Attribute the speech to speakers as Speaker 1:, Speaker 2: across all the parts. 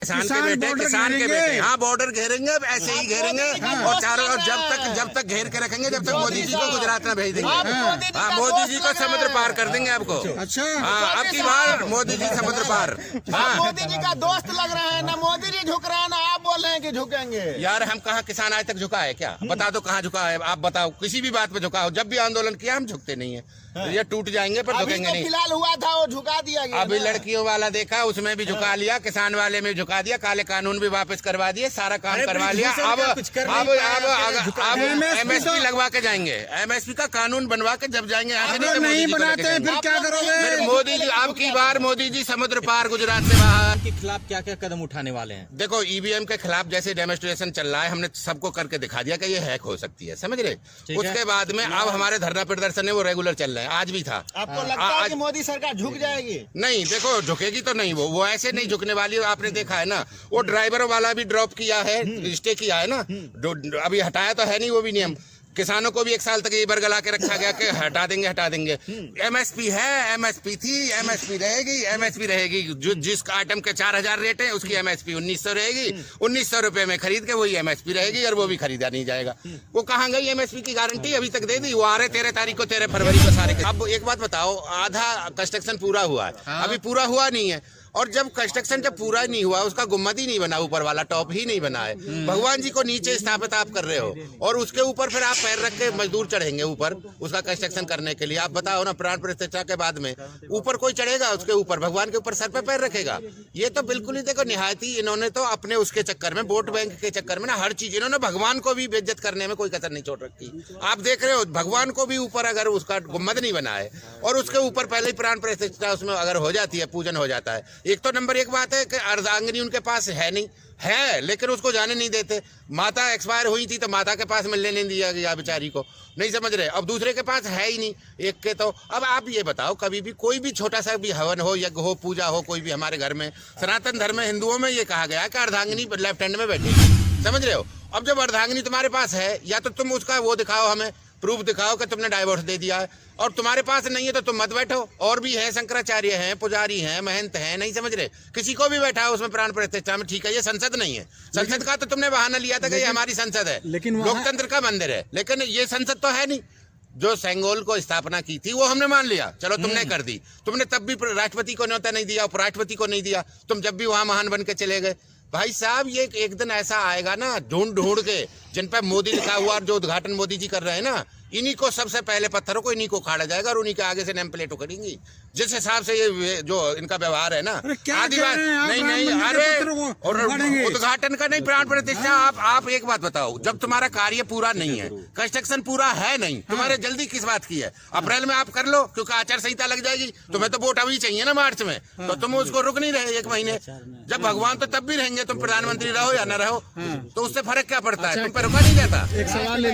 Speaker 1: किसान के बेटे हाँ बॉर्डर घेरेंगे, ऐसे ही घेरेंगे और चारों ओर जब तक घेर के रखेंगे जब तक मोदी जी को गुजरात में भेज देंगे। हाँ मोदी जी को समुद्र पार कर देंगे आपको।
Speaker 2: अच्छा
Speaker 1: हाँ अब की बार मोदी जी समुद्र पार। हाँ
Speaker 3: मोदी जी का दोस्त लग रहे हैं ना, मोदी जी झुक रहे हैं ना आप बोल रहे हैं कि झुकेंगे।
Speaker 1: यार हम कहाँ किसान आज तक झुका है क्या? बता दो कहाँ झुका है, आप बताओ। किसी भी बात पे झुका हो, जब भी आंदोलन किया हम झुकते नहीं है। ये टूट जाएंगे पर झुकेंगे नहीं।
Speaker 3: फिलहाल हुआ था वो झुका दिया गया।
Speaker 1: अभी लड़कियों वाला देखा, उसमें भी झुका लिया, किसान वाले में झुका दिया, काले कानून भी वापस करवा दिए, सारा काम करवा लिया। अब MSP लगवा के जाएंगे, MSP का कानून बनवा के जब जाएंगे।
Speaker 2: नहीं बनाते हैं फिर क्या करोगे?
Speaker 1: मोदी जी अब की बार मोदी जी समुद्र पार गुजरात से बाहर।
Speaker 4: के खिलाफ क्या क्या कदम उठाने वाले हैं?
Speaker 1: देखो EVM के खिलाफ जैसे डेमोन्स्ट्रेशन चल रहा है, हमने सबको करके दिखा दिया कि ये हैक हो सकती है, समझ रहे। उसके बाद में अब हमारे धरना प्रदर्शन है वो रेगुलर चल रहे हैं, आज भी था।
Speaker 3: आपको लगता है कि मोदी सरकार झुक जाएगी?
Speaker 1: नहीं देखो झुकेगी तो नहीं, वो ऐसे नहीं झुकने वाली। आपने देखा है ना, वो ड्राइवर वाला भी ड्रॉप किया है, स्टे किया है ना, अभी हटाया तो है नहीं वो भी नियम। किसानों को भी 1 साल तक ये बरगला के रखा गया कि हटा देंगे। MSP है, MSP थी, MSP रहेगी। जो जिस आइटम के 4000 रेट है उसकी MSP 1900 रहेगी। 1900 रुपए में खरीद के वही MSP रहेगी और वो भी खरीदा नहीं जाएगा। वो कहाँ गई MSP की गारंटी? अभी तक दे दी। वो आ रहे 13 तारीख को, 13 फरवरी को सारे। अब एक बात बताओ, आधा कंस्ट्रक्शन पूरा हुआ है, अभी पूरा हुआ नहीं है। और जब कंस्ट्रक्शन जब पूरा नहीं हुआ, उसका गुम्बद ही नहीं बना, ऊपर वाला टॉप ही नहीं बना है, भगवान जी को नीचे स्थापित आप कर रहे हो और उसके ऊपर फिर आप पैर रख के मजदूर चढ़ेंगे ऊपर उसका कंस्ट्रक्शन करने के लिए। आप बताओ ना, प्राण प्रतिष्ठा के बाद में ऊपर कोई चढ़ेगा उसके ऊपर? भगवान के ऊपर सर पे पैर रखेगा? ये तो बिल्कुल ही देखो निहायती इन्होंने तो अपने उसके चक्कर में, वोट बैंक के चक्कर में ना, हर चीज इन्होंने भगवान को भी बेइज्जत करने में कोई कसर नहीं छोड़ रखी। आप देख रहे हो, भगवान को भी ऊपर अगर उसका गुम्बद नहीं बना है और उसके ऊपर पहले ही प्राण प्रतिष्ठा उसमें अगर हो जाती है, पूजन हो जाता है। एक तो नंबर 1 बात है कि अर्धांगिनी उनके पास है नहीं है, लेकिन उसको जाने नहीं देते। माता एक्सपायर हुई थी तो माता के पास मिलने नहीं दिया गया बेचारी को, नहीं समझ रहे। अब दूसरे के पास है ही नहीं, एक के तो। अब आप ये बताओ, कभी भी कोई भी छोटा सा भी हवन हो, यज्ञ हो, पूजा हो, कोई भी हमारे घर में, सनातन धर्म में, हिंदुओं में ये कहा गया है कि अर्धांगिनी लेफ्ट हैंड में बैठेगी, समझ रहे हो। अब जब अर्धांगिनी तुम्हारे पास है, या तो तुम उसका वो दिखाओ, हमें प्रूफ दिखाओ कि तुमने डाइवोर्स दे दिया है, और तुम्हारे पास नहीं है तो तुम मत बैठो। और भी है, शंकराचार्य हैं, पुजारी हैं, महंत हैं, नहीं समझ रहे, किसी को भी बैठाओ उसमें प्राण प्रतिष्ठा में, ठीक है। ये संसद नहीं है, संसद का तो तुमने बहाना लिया था कि ये हमारी संसद है,
Speaker 2: लेकिन
Speaker 1: लोकतंत्र का मंदिर है, लेकिन ये संसद तो है नहीं। जो सेंगोल को स्थापना की थी वो हमने मान लिया, चलो तुमने कर दी। तुमने तब भी राष्ट्रपति को न्योता नहीं दिया, उपराष्ट्रपति को नहीं दिया, तुम जब भी वहां महान बन के चले गए। भाई साहब, ये एक दिन ऐसा आएगा ना, ढूंढ के, जिन पे मोदी लिखा हुआ और जो उद्घाटन मोदी जी कर रहे हैं ना, इन्हीं को सबसे पहले पत्थरों को इन्हीं को उखाड़ा जाएगा और उन्हीं के आगे से नेम प्लेट उखड़ेंगी। जिस हिसाब से ये जो इनका व्यवहार है ना, आदिवासी नहीं, अरे और उद्घाटन का नहीं, प्राण प्रतिष्ठा। आप एक बात बताओ, जब तुम्हारा कार्य पूरा नहीं है, कंस्ट्रक्शन पूरा है नहीं, तुम्हारे जल्दी किस बात की है? अप्रैल में आप कर लो, क्योंकि आचार संहिता लग जाएगी। तुम्हें तो वोट अभी चाहिए ना मार्च में, तो तुम उसको रुक नहीं रहे 1 महीने। जब भगवान तो तब भी रहेंगे, तुम प्रधानमंत्री रहो या न रहो, तो उससे फर्क क्या पड़ता है? तुम पे रुका नहीं जाता।
Speaker 2: एक सवाल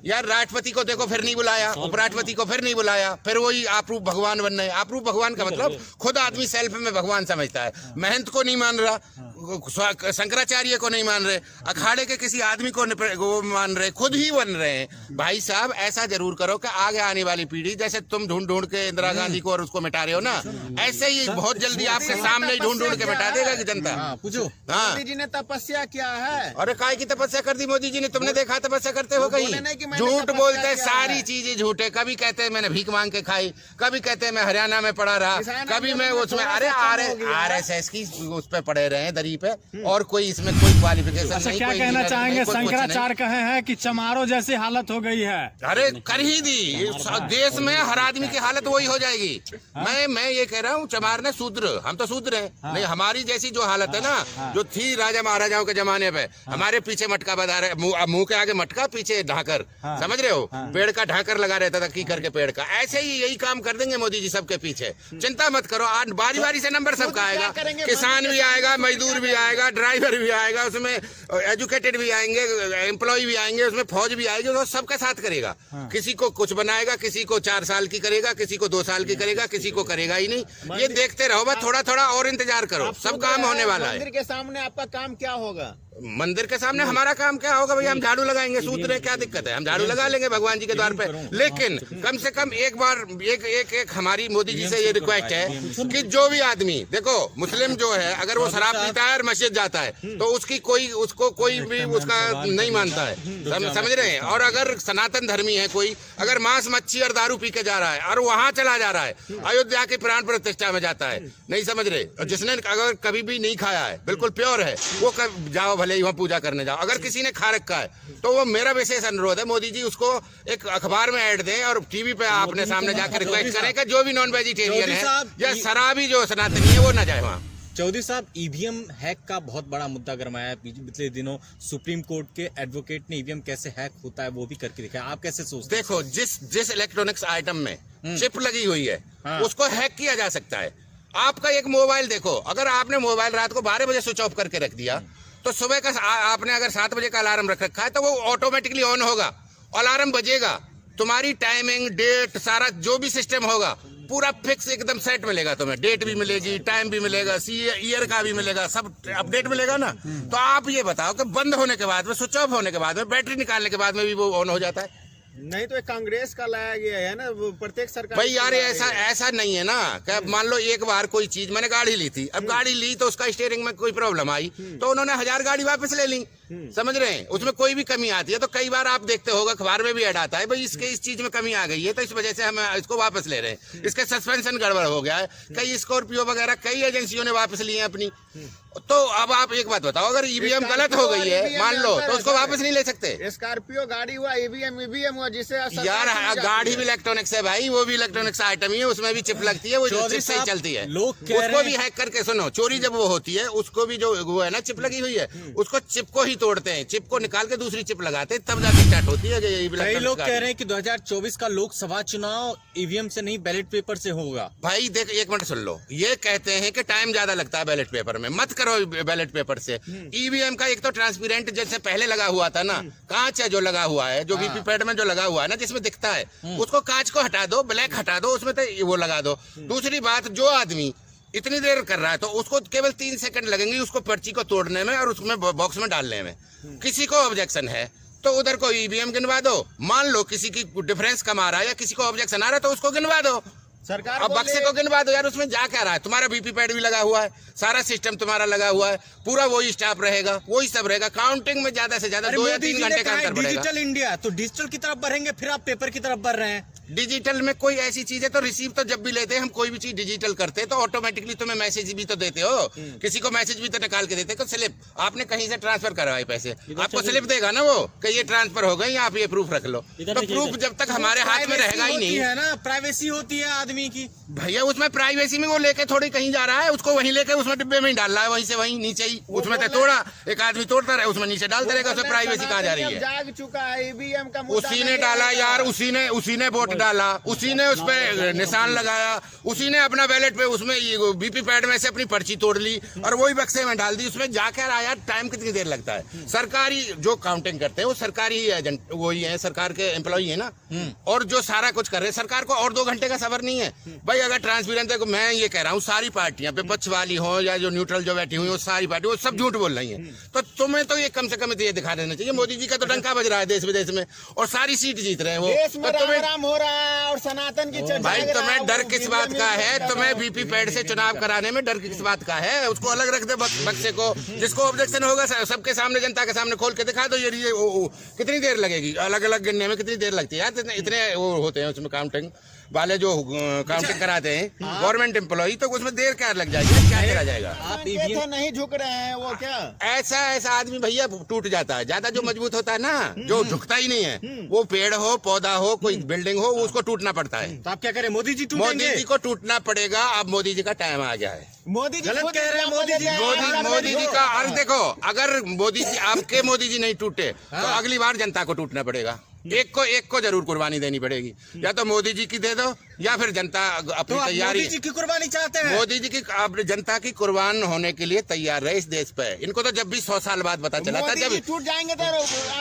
Speaker 1: यार, राष्ट्रपति को देखो फिर नहीं बुलाया, उपराष्ट्रपति को फिर नहीं बुलाया, फिर वही आप रूप भगवान बन रहे। आप रूप भगवान का मतलब खुद आदमी सेल्फ में भगवान समझता है। महंत को नहीं मान रहा, शंकराचार्य को नहीं मान रहे, अखाड़े के किसी आदमी को मान रहे, खुद ही बन रहे हैं। भाई साहब, ऐसा जरूर करो कि आगे आने वाली पीढ़ी, जैसे तुम ढूंढ के इंदिरा गांधी को और उसको मिटा रहे हो ना, ऐसे ही बहुत जल्दी आपके सामने ढूंढ के मिटा देगा कि जनता।
Speaker 4: पूछो।
Speaker 1: हाँ,
Speaker 3: मोदी जी ने तपस्या किया है।
Speaker 1: अरे काय की तपस्या कर दी मोदी जी ने? तुमने देखा तपस्या करते हो कहीं? झूठ बोलते हैं, सारी चीजें झूठे। कभी कहते हैं मैंने भीख मांग के खाई, कभी कहते हैं मैं हरियाणा में पड़ा रहा, कभी मैं उसमें, अरे RSS की उस पे पड़े रहे दरी पे, और कोई इसमें कोई क्वालिफिकेशन नहीं।
Speaker 2: क्या कहना चाहेंगे? शंकराचार्य कहे हैं कि चमारों जैसी हालत हो गई है।
Speaker 1: अरे कर ही दी, देश में हर आदमी की हालत वही हो जाएगी। मैं ये कह रहा हूँ, चमार ने शूद्र, हम तो शूद्र हैं, नहीं हमारी जैसी जो हालत है ना, जो थी राजा महाराजाओं के जमाने पे, हमारे पीछे मटका बधा रहे, मुंह के आगे मटका, पीछे ढाकर, समझ रहे हो, पेड़ का ढाकर लगा रहता था कीकर के पेड़ का। ऐसे ही यही काम कर देंगे मोदी जी सबके पीछे, चिंता मत करो। आज बारी बारी से नंबर सबका आएगा, किसान भी आएगा, मजदूर भी आएगा, ड्राइवर भी आएगा, उसमें एजुकेटेड भी आएंगे, एम्प्लॉय भी आएंगे, उसमें फौज भी आएगी, वो सबके साथ करेगा। किसी को कुछ बनाएगा, किसी को 4 साल की करेगा, किसी को 2 साल की करेगा, किसी को करेगा ही नहीं। ये देखते रहो, बस थोड़ा थोड़ा और इंतजार करो, सब काम होने वाला है।
Speaker 3: मंदिर के सामने आपका काम क्या होगा?
Speaker 1: मंदिर के सामने हमारा काम क्या होगा भाई? हम झाड़ू लगाएंगे, सूत्र है, क्या दिक्कत है? हम झाड़ू लगा लेंगे भगवान जी के द्वार पे। लेकिन कम से कम एक बार एक हमारी मोदी जी से ये रिक्वेस्ट है कि जो भी आदमी देखो मुस्लिम जो है अगर वो शराब पीता है और मस्जिद जाता है तो उसको कोई भी उसका नहीं मानता है, समझ रहे हैं? और अगर सनातन धर्मी है कोई, अगर मांस मच्छी और दारू पी के जा रहा है और वहां चला जा रहा है, अयोध्या के प्राण प्रतिष्ठा में जाता है, नहीं समझ रहे? और जिसने अगर कभी भी नहीं खाया है, बिल्कुल प्योर है, वो जाओ भले ही वहाँ पूजा करने जाओ। अगर किसी ने खा रखा है तो वो मेरा विशेष अनुरोध है मोदी जी उसको एक अखबार में ऐड दें और टीवी पे आपने सामने जाकर रिक्वेस्ट करें कि जो भी नॉन वेजिटेरियन है या शराबी जो सनातनी है वो न जाए वहाँ।
Speaker 4: चौधरी साहब, ईवीएम हैक का बहुत बड़ा मुद्दा गरमाया है पिछले दिनों। सुप्रीम कोर्ट के एडवोकेट ने ईवीएम कैसे हैक होता है वो भी करके दिखाया। आप कैसे सोचते हैं?
Speaker 1: देखो, जिस इलेक्ट्रॉनिक्स आइटम में चिप लगी हुई है उसको हैक किया जा सकता है। आपका एक मोबाइल देखो, अगर आपने मोबाइल रात को 12 बजे स्विच ऑफ करके रख दिया तो सुबह का आपने अगर 7 बजे का अलार्म रख रखा है तो वो ऑटोमेटिकली ऑन होगा, अलार्म बजेगा, तुम्हारी टाइमिंग डेट सारा जो भी सिस्टम होगा पूरा फिक्स एकदम सेट मिलेगा तुम्हें, डेट भी मिलेगी, टाइम भी मिलेगा, ईयर का भी मिलेगा, सब अपडेट मिलेगा ना। तो आप ये बताओ कि बंद होने के बाद में, स्विच ऑफ होने के बाद में, बैटरी निकालने के बाद में भी वो ऑन हो जाता है?
Speaker 3: नहीं तो कांग्रेस का लाया गया है ना, वो प्रत्येक सरकार
Speaker 1: भाई यार ऐसा नहीं है ना कि मान लो एक बार कोई चीज, मैंने गाड़ी ली थी, अब गाड़ी ली तो उसका स्टीयरिंग में कोई प्रॉब्लम आई तो उन्होंने 1000 गाड़ी वापस ले ली, समझ रहे हैं? उसमें कोई भी कमी आती है तो कई बार आप देखते होगा अखबार में भी ऐड आता है भाई इस चीज में कमी आ गई है तो इस वजह से हम इसको वापस ले रहे हैं, इसके सस्पेंशन गड़बड़ हो गया है। कई स्कॉर्पियो वगैरह कई एजेंसियों ने वापस लिए हैं अपनी। तो अब आप एक बात बताओ, अगर ईवीएम गलत हो गई है मान लो तो उसको वापस नहीं ले सकते?
Speaker 3: स्कॉर्पियो गाड़ी हुआ, ईवीएम हुआ, जिसे
Speaker 1: यार गाड़ी भी इलेक्ट्रॉनिक्स है भाई, वो भी इलेक्ट्रॉनिक्स आइटम ही है, उसमें भी चिप लगती है, वो चिप से ही चलती है। उसको भी हैक करके, सुनो, चोरी जब वो होती है उसको भी जो वो है ना चिप लगी हुई है उसको चिप को ही तोड़ते हैं, चिप को निकाल के दूसरी चिप लगाते हैं, तब जाके स्टार्ट होती है।
Speaker 4: कई लोग कह रहे हैं कि 2024 का लोकसभा चुनाव ईवीएम से नहीं बैलेट पेपर से होगा।
Speaker 1: भाई देख, एक मिनट सुन लो, ये कहते हैं कि टाइम ज्यादा लगता है बैलेट पेपर में, मत करो बैलेट पेपर से। ईवीएम का एक तो ट्रांसपेरेंट जैसे पहले लगा हुआ था ना, कांच है जो लगा हुआ है, जो वीवीपैट में जो लगा हुआ है ना जिसमें दिखता है, उसको कांच को हटा दो, ब्लैक हटा दो, उसमें तो वो लगा दो। दूसरी बात, जो आदमी इतनी देर कर रहा है तो उसको केवल 3 सेकंड लगेंगे उसको पर्ची को तोड़ने में और उसमें बॉक्स में डालने में। किसी को ऑब्जेक्शन है तो उधर को ईवीएम गिनवा दो, मान लो किसी की डिफरेंस कम आ रहा है या किसी को ऑब्जेक्शन आ रहा है तो उसको गिनवा दो,
Speaker 3: सरकार
Speaker 1: अब बक्से को गिनवा दो यार, उसमें जा क्या रहा है? तुम्हारा वीवीपैट भी लगा हुआ है, सारा सिस्टम तुम्हारा लगा हुआ है, पूरा वही स्टाफ रहेगा, वही सब रहेगा। काउंटिंग में ज्यादा से ज्यादा 2 या 3 घंटे का अंतर पड़ेगा।
Speaker 4: डिजिटल इंडिया, तो डिजिटल की तरफ बढ़ेंगे, फिर आप पेपर की तरफ बढ़ रहे हैं।
Speaker 1: डिजिटल में कोई ऐसी चीज है तो रिसीव तो जब भी लेते हैं हम, कोई भी चीज डिजिटल करते हैं तो ऑटोमेटिकली तुम्हें मैसेज भी तो देते हो, किसी को मैसेज भी तो निकाल के देते हो। स्लिप आपने कहीं से ट्रांसफर करवाए पैसे, आपको स्लिप देगा ना वो कि ये ट्रांसफर हो गई, आप ये प्रूफ रख लो। तो प्रूफ जब तक हमारे हाथ में रहेगा ही नहीं
Speaker 4: है ना, प्राइवेसी होती है आदमी की।
Speaker 1: भैया उसमें प्राइवेसी में वो लेके थोड़ी कहीं जा रहा है, उसको वहीं लेके उसमें डिब्बे में ही डाल रहा है, वहीं से वहीं नीचे ही, उसमें तो तोड़ा एक आदमी तोड़ता रहे उसमें नीचे डालता रहेगा, उसमें प्राइवेसी कहाँ जा रही है?
Speaker 3: जाग चुका है ईवीएम का,
Speaker 1: उसी ने डाला यार, उसी ने वोट डाला, उसी ने उस पे निशान लगाया, उसी ने अपना बैलेट पे उसमें वीवीपैट में से अपनी पर्ची तोड़ ली और वही बक्से में डाल दी, उसमें जाकर आया। टाइम कितनी देर लगता है? सरकारी जो काउंटिंग करते हैं वो सरकारी एजेंट वही है, सरकार के एम्प्लॉई है ना, और जो सारा कुछ कर रहे हैं, सरकार को और 2 घंटे का सबर नहीं है भाई। अगर ट्रांसपेरेंट देखो, मैं ये कह रहा हूँ सारी पार्टियां विपक्ष वाली हो या जो न्यूट्रल जो बैठी हुई हो, सारी पार्टी वो सब झूठ बोल रही है, तो तुम्हें तो ये कम से कम ये दिखा देना चाहिए। मोदी जी का तो डंका बज रहा है देश विदेश में और सारी सीट जीत रहे हैं वो,
Speaker 3: तो राम हो रहा है और सनातन की
Speaker 1: भाई तुम्हें डर किस बात का है? तुम्हें वीवीपैट से चुनाव कराने में डर किस बात का है? उसको अलग रख दे बक्से को, जिसको ऑब्जेक्शन होगा सबके सामने, जनता के सामने खोल के दिखा दो। ये कितनी देर लगेगी? अलग अलग गिनने में कितनी देर लगती है यार? इतने वो होते हैं उसमें काउंटिंग वाले जो काउंटिंग कराते हैं गवर्नमेंट एम्प्लॉई, तो उसमें देर क्या लग जाएगी? क्या करा जाएगा?
Speaker 3: आप तो नहीं झुक रहे हैं वो क्या?
Speaker 1: ऐसा आदमी भैया टूट जाता है। ज्यादा जो मजबूत होता है ना, जो झुकता ही नहीं है, वो पेड़ हो, पौधा हो, कोई बिल्डिंग हो, उसको टूटना पड़ता है।
Speaker 4: तो आप क्या करें? मोदी जी
Speaker 1: मोदी जी को टूटना पड़ेगा। अब मोदी जी का टाइम आ गया है।
Speaker 3: मोदी जी
Speaker 4: गलत कह रहे हैं।
Speaker 1: मोदी जी का अर्थ देखो, अगर मोदी जी आपके मोदी जी नहीं टूटे तो अगली बार जनता को टूटना पड़ेगा। एक को जरूर कुर्बानी देनी पड़ेगी, या तो मोदी जी की दे दो या फिर जनता अपनी तैयारी।
Speaker 4: मोदी जी की कुर्बानी चाहते हैं?
Speaker 1: मोदी जी की जनता की कुर्बान होने के लिए तैयार रहे इस देश पे। इनको तो जब भी 100 साल बाद पता चला था, जब
Speaker 3: टूट जाएंगे तो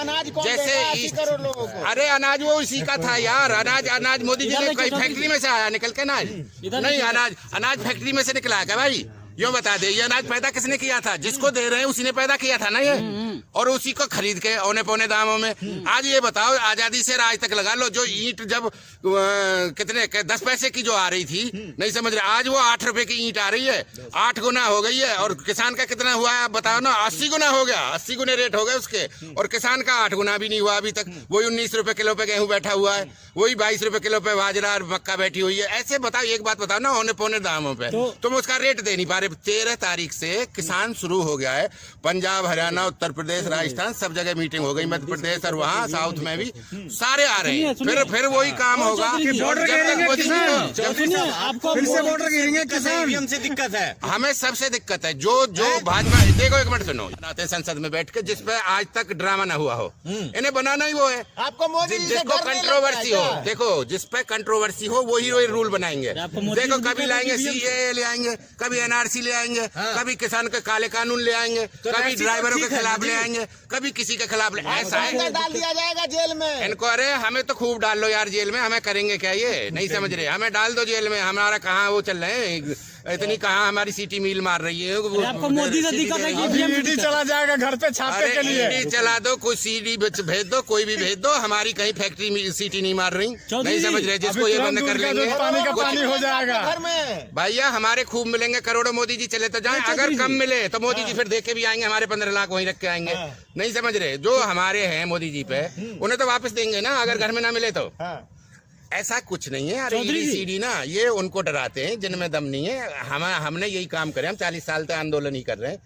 Speaker 3: अनाज कौन
Speaker 1: जैसे
Speaker 3: करोड़ लोगों को?
Speaker 1: अरे अनाज वो इसी का था यार। अनाज मोदी जी ने कोई फैक्ट्री में से आया निकल के? अनाज नहीं, अनाज फैक्ट्री में से निकला है क्या भाई? यूँ बता दे, ये अनाज पैदा किसने किया था? जिसको दे रहे हैं उसी ने पैदा किया था ना ये, और उसी को खरीद के औने पौने दामों में। आज ये बताओ, आजादी से आज तक लगा लो, जो ईंट जब कितने 10 पैसे की जो आ रही थी, नहीं समझ रहे, आज वो 8 रुपए की ईंट आ रही है, 8 गुना हो गई है। और किसान का कितना हुआ है आप बताओ ना? 80 गुना हो गया, 80 गुने रेट हो गए उसके, और किसान का 8 गुना भी नहीं हुआ अभी तक। वही 19 रुपए किलो पे गेहूं बैठा हुआ है, वही 22 रुपए किलो पे बाजरा और मक्का बैठी हुई है। ऐसे बताओ, एक बात बताओ ना, औने पौने दामों पे तुम उसका रेट दे नहीं पा रहे। 13 तारीख से किसान शुरू हो गया है, पंजाब, हरियाणा, उत्तर प्रदेश, राजस्थान, सब जगह मीटिंग हो गई, मध्य प्रदेश और वहाँ साउथ में भी सारे आ रहे हैं। फिर वही काम होगा।
Speaker 2: आपको फिर से बॉर्डर घेरेंगे किसान।
Speaker 4: ईवीएम से दिक्कत है,
Speaker 1: हमें सबसे दिक्कत है। जो भाजपा, देखो एक मिनट सुनो, बनाते संसद में बैठ के, जिसपे आज तक ड्रामा ना हुआ हो, इन्हें बनाना ही वो है।
Speaker 3: आपको मोदी जी से
Speaker 1: जिसको
Speaker 3: डर नहीं
Speaker 1: कंट्रोवर्सी
Speaker 3: लगता
Speaker 1: हो,
Speaker 3: है
Speaker 1: देखो जिसपे कंट्रोवर्सी हो वही रूल बनाएंगे। देखो कभी लाएंगे CAA ले आएंगे, कभी NRC ले आएंगे, कभी किसान के काले कानून ले आएंगे, कभी ड्राइवरों के खिलाफ ले आएंगे, कभी किसी के खिलाफ ले। ऐसा
Speaker 3: क्या?
Speaker 1: है
Speaker 3: डाल दिया जाएगा जेल में
Speaker 1: इनको। अरे हमें तो खूब डाल लो यार जेल में, हमें करेंगे क्या ये? नहीं समझ रहे, हमें डाल दो जेल में। हमारा कहाँ वो चल रहे हैं, इतनी कहाँ हमारी सीटी मिल मार रही है।
Speaker 2: आपको मोदी से दिक्कत है कि ईडी चला जाएगा घर पे छापे के लिए।
Speaker 1: ईडी चला दो, कोई CD भेज दो, कोई भी भेज दो, हमारी कहीं फैक्ट्री सीटी नहीं मार रही। नहीं समझ रहे, जिसको ये बंद कर लेंगे
Speaker 2: पानी का पानी हो जाएगा
Speaker 3: घर में।
Speaker 1: भैया। हमारे खूब मिलेंगे करोड़ों, मोदी जी चले तो जाएं। अगर कम मिले तो मोदी जी फिर देख के भी आएंगे, हमारे 15 लाख वहीं रख के आएंगे। नहीं समझ रहे, जो हमारे हैं मोदी जी पे, उन्हें तो वापस देंगे ना, अगर घर में ना मिले तो। ऐसा कुछ नहीं है यार, CD ना ये उनको डराते हैं जिनमें दम नहीं है। हमने यही काम करे, हम 40 साल से आंदोलन ही कर रहे हैं।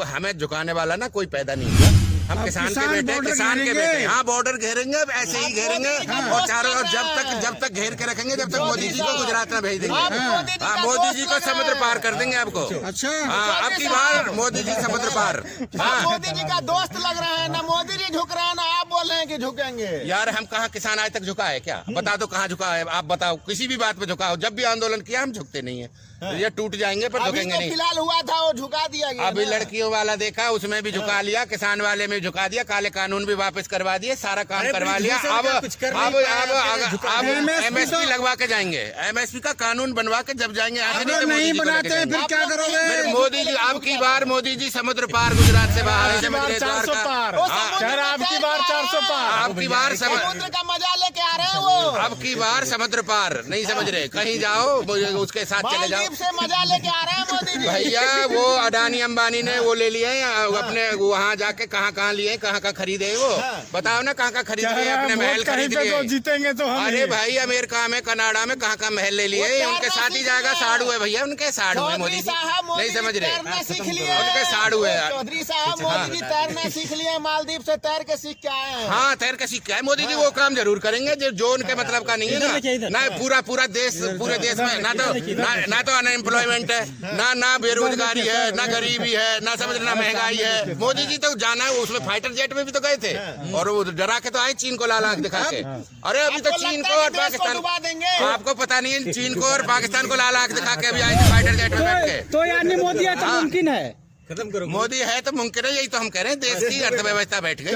Speaker 1: हमें झुकाने वाला ना कोई पैदा नहीं हुआ। हम किसान के बेटे, किसान के बेटे। हाँ, बॉर्डर घेरेंगे, ऐसे ही घेरेंगे, और चारों ओर जब तक घेर के रखेंगे, जब तक मोदी जी को गुजरात में भेज देंगे। हाँ, मोदी जी को समुद्र पार कर देंगे आपको।
Speaker 2: अच्छा,
Speaker 1: हाँ, अब की बार मोदी जी समुद्र पार। हाँ,
Speaker 3: मोदी जी का दोस्त लग रहे हैं ना, मोदी जी झुक रहे हैं ना, आप बोल रहे हैं कि झुकेंगे।
Speaker 1: यार हम कहाँ किसान आज तक झुका है क्या? बता दो कहाँ झुका है, आप बताओ। किसी भी बात पे झुका हो, जब भी आंदोलन किया हम झुकते नहीं है। ये टूट जाएंगे पर झुकेंगे नहीं।
Speaker 3: फिलहाल हुआ था वो झुका दिया गया।
Speaker 1: अभी लड़कियों वाला देखा, उसमें भी झुका लिया, किसान वाले में झुका दिया, काले कानून भी वापस करवा दिए, सारा काम करवा लिया। अब MSP लगवा के जाएंगे, MSP का कानून बनवा के जब जाएंगे।
Speaker 2: नहीं बनाते हैं फिर क्या करोगे?
Speaker 1: मोदी जी अब की बार मोदी जी समुद्र पार, गुजरात से बाहर,
Speaker 2: 400 पार, अब की बार 400 पार,
Speaker 1: अब की बार
Speaker 3: समुद्र का मजा लेके आ रहे हैं वो।
Speaker 1: अब की बार समुद्र पार। नहीं समझ रहे, कहीं जाओ उसके साथ चले जाओ।
Speaker 3: से मजा लेके आ रहे हैं मोदी जी।
Speaker 1: भैया वो अडानी अंबानी ने वो ले लिए अपने, वहाँ जाके कहाँ लिए, कहाँ खरीदे वो बताओ ना, कहाँ खरीद लिए? अपने महल खरीद लिए।
Speaker 2: जीतेंगे तो हम।
Speaker 1: अरे भाई अमेरिका में, कनाडा में कहाँ महल ले लिए? उनके साथ ही जाएगा, साड़ू है भैया, उनके साड़ू है मोदी जी। नहीं समझ रहे, उनके साड़ू है।
Speaker 3: चौधरी साहब मोदी जी तैरना सीख लिए, मालदीव से तैर के सीख के आए हैं।
Speaker 1: हाँ, तैर के सीख के आए मोदी जी। वो काम जरूर करेंगे जो उनके मतलब का नहीं है ना। पूरा देश, पूरे देश में ना तो अनएम्प्लॉयमेंट है, ना बेरोजगारी है, ना गरीबी है, ना समझ ना महंगाई है। मोदी जी तो जाना है, उसमें फाइटर जेट में भी तो गए थे, और वो डरा के तो आए चीन को लाल आंख दिखा के। अरे अभी तो चीन को और पाकिस्तान, आपको पता नहीं है, चीन को और पाकिस्तान को लाल आंख दिखा के अभी आए थे फाइटर जेट में बैठ के।
Speaker 2: तो यानी मोदी है तो मुमकिन है,
Speaker 4: खत्म करो।
Speaker 1: मोदी है तो मुमकिन है, यही तो हम कह रहे हैं। देश की अर्थव्यवस्था बैठ गई।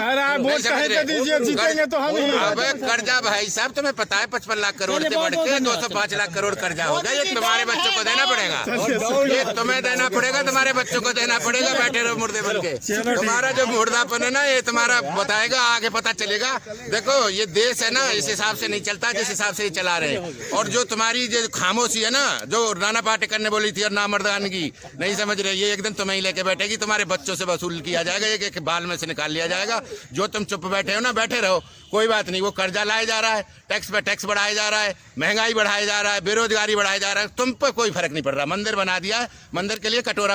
Speaker 2: जीतेंगे तो हम।
Speaker 1: अब कर्जा भाई साहब, तुम्हें पता है 55 लाख करोड़ से बढ़ के 205 लाख करोड़ कर्जा हो गया। ये तुम्हारे बच्चों को देना पड़ेगा, ये तुम्हें देना पड़ेगा, तुम्हारे बच्चों को देना पड़ेगा। बैठे रहो मुर्दे बन के। तुम्हारा जो मुर्दापन है ना, ये तुम्हारा बताएगा, आगे पता चलेगा। देखो ये देश है ना, इस हिसाब से नहीं चलता जिस हिसाब से ये चला रहे हैं। और जो तुम्हारी जो खामोशी है ना, जो नाना पाटेकर ने बोली थी और नामर्दानगी, नहीं समझ रहे, ये एक दिन तुम्हें ही लेके बैठेगी। तुम्हारे बच्चों से वसूल किया जाएगा, एक बाल में से निकाल लिया जाएगा। जो तुम चुप बैठे हो ना, बैठे रहो, कोई बात नहीं। वो कर्जा लाया जा रहा है, टैक्स पे टैक्स बढ़ाया जा रहा है, महंगाई बढ़ाया जा रहा है, बेरोजगारी बढ़ाया जा रहा है, तुम पर कोई फर्क नहीं पड़ रहा। मंदिर बना दिया है, मंदिर के लिए कटोरा